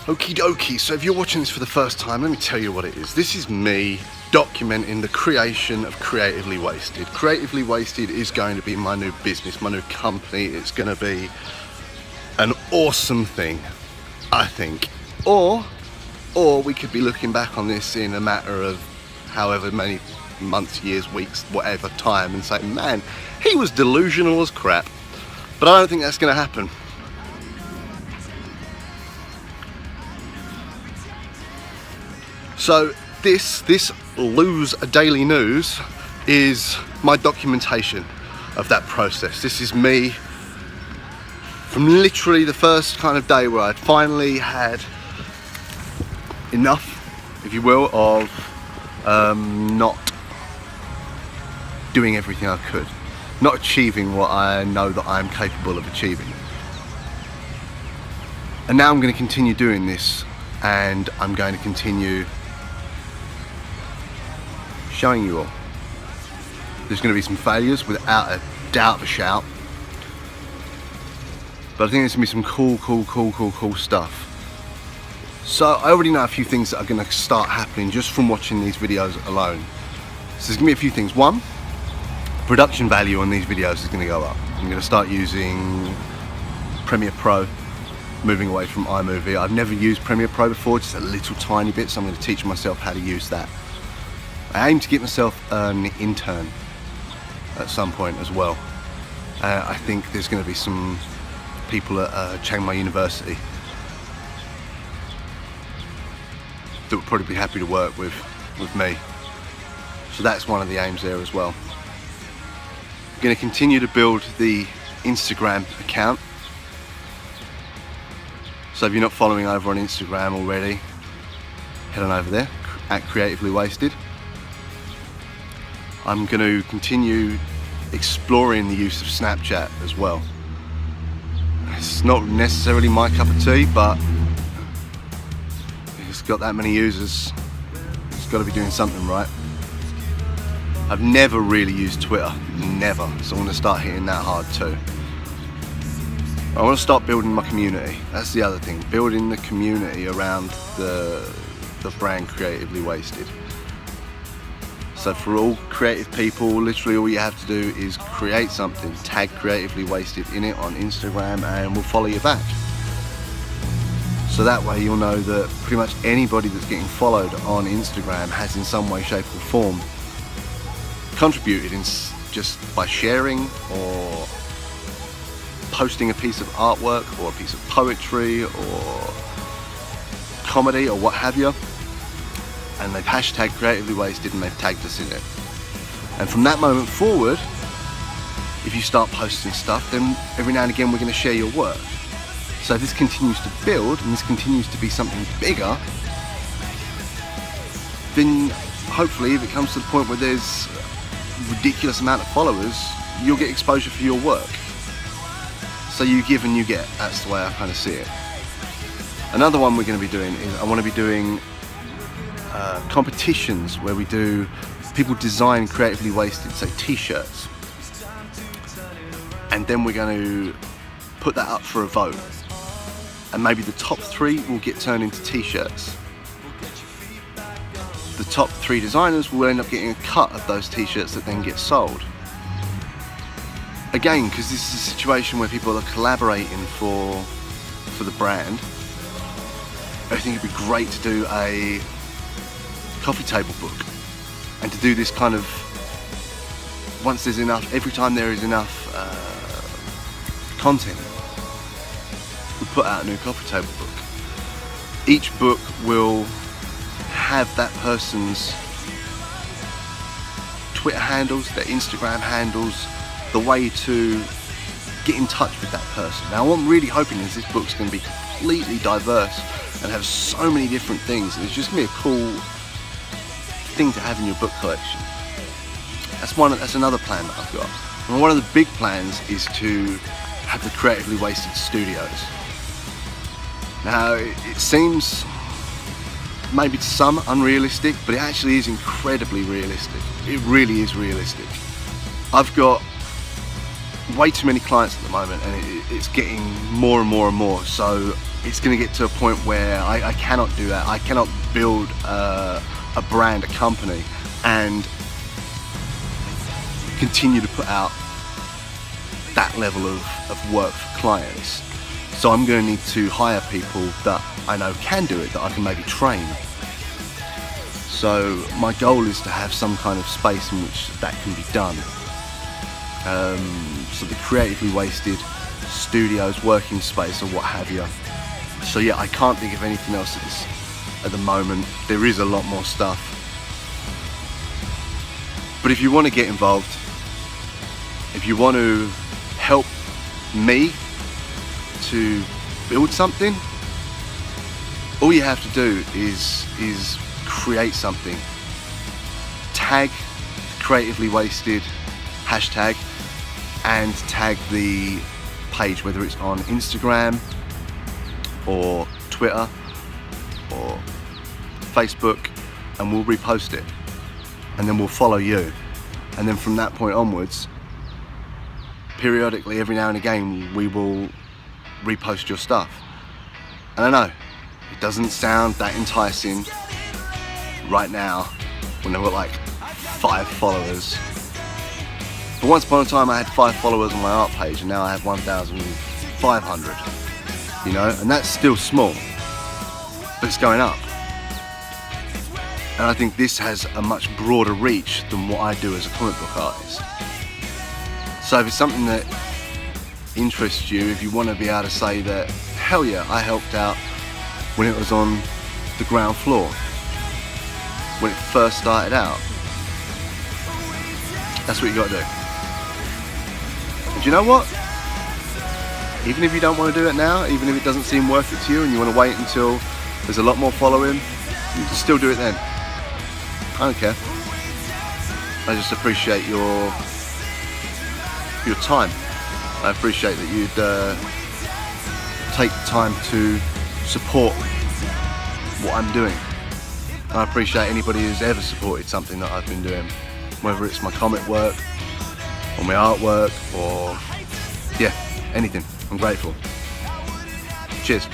Okie dokie, so if you're watching this for the first time, let me tell you what it is. This is me documenting the creation of Creatively Wasted. Creatively Wasted is going to be my new business, my new company. It's going to be an awesome thing, I think. Or we could be looking back on this in a matter of however many months, years, weeks, whatever time and saying, man, he was delusional as crap. But I don't think that's going to happen. So this Lew'S Daily News is my documentation of that process. This is me from literally the first kind of day where I'd finally had enough, if you will, of not doing everything I could, not achieving what I know that I'm capable of achieving. And now I'm going to continue doing this, and I'm going to continue showing you all. There's going to be some failures without a doubt of a shout, but I think there's going to be some cool stuff. So I already know a few things that are going to start happening just from watching these videos alone. So there's going to be a few things. One, production value on these videos is going to go up. I'm going to start using Premiere Pro, moving away from iMovie. I've never used Premiere Pro before, just a little tiny bit, so I'm going to teach myself how to use that. I aim to get myself an intern at some point as well. I think there's going to be some people at Chiang Mai University that would probably be happy to work with me. So that's one of the aims there as well. I'm going to continue to build the Instagram account. So if you're not following over on Instagram already, head on over there at Creatively Wasted. I'm going to continue exploring the use of Snapchat as well. It's not necessarily my cup of tea, but it's got that many users, it's got to be doing something right. I've never really used Twitter, never, so I want to start hitting that hard too. I want to start building my community. That's the other thing, building the community around the brand Creatively Wasted. So for all creative people, literally all you have to do is create something, tag Creatively Wasted in it on Instagram, and we'll follow you back. So that way you'll know that pretty much anybody that's getting followed on Instagram has in some way, shape or form contributed just by sharing or posting a piece of artwork or a piece of poetry or comedy or what have you. And they've hashtag Creatively Wasted and they've tagged us in it. And from that moment forward, if you start posting stuff, then every now and again we're going to share your work. So if this continues to build and this continues to be something bigger, then hopefully if it comes to the point where there's a ridiculous amount of followers, you'll get exposure for your work. So you give and you get. That's the way I kind of see it. Another one we're going to be doing is I want to be doing competitions where people design Creatively Wasted, say t-shirts, and then we're going to put that up for a vote, and maybe the top 3 will get turned into t-shirts. The top 3 designers will end up getting a cut of those t-shirts that then get sold. Again, because this is a situation where people are collaborating for the brand, I think it'd be great to do a coffee table book, and to do this kind of once there's enough, every time there is enough content, we put out a new coffee table book. Each book will have that person's Twitter handles, their Instagram handles, the way to get in touch with that person. Now what I'm really hoping is this book's going to be completely diverse and have so many different things, and it's just going to be a cool thing to have in your book collection. That's another plan that I've got. And one of the big plans is to have the Creatively Wasted Studios. Now it seems maybe to some unrealistic, but it actually is incredibly realistic. It really is realistic. I've got way too many clients at the moment, and it's getting more and more and more, so it's going to get to a point where I cannot do that. I cannot build a brand, a company, and continue to put out that level of work for clients. So I'm going to need to hire people that I know can do it, that I can maybe train. So my goal is to have some kind of space in which that can be done. So the Creatively Wasted studios, working space, or what have you. So yeah, I can't think of anything else at the moment. There is a lot more stuff. But if you want to get involved, if you want to help me to build something, all you have to do is create something. Tag Creatively Wasted hashtag and tag the page, whether it's on Instagram or Twitter or Facebook, and we'll repost it, and then we'll follow you, and then from that point onwards, periodically, every now and again, we will repost your stuff. And I know it doesn't sound that enticing right now when I've got like 5 followers, but once upon a time I had 5 followers on my art page, and now I have 1,500, you know, and that's still small, but it's going up. And I think this has a much broader reach than what I do as a comic book artist. So if it's something that interests you, if you want to be able to say that, hell yeah, I helped out when it was on the ground floor, when it first started out, that's what you got to do. And do you know what? Even if you don't want to do it now, even if it doesn't seem worth it to you and you want to wait until there's a lot more following, you can still do it then. I don't care. I just appreciate your time. I appreciate that you'd take the time to support what I'm doing. I appreciate anybody who's ever supported something that I've been doing, whether it's my comic work or my artwork or yeah, anything. I'm grateful. Cheers.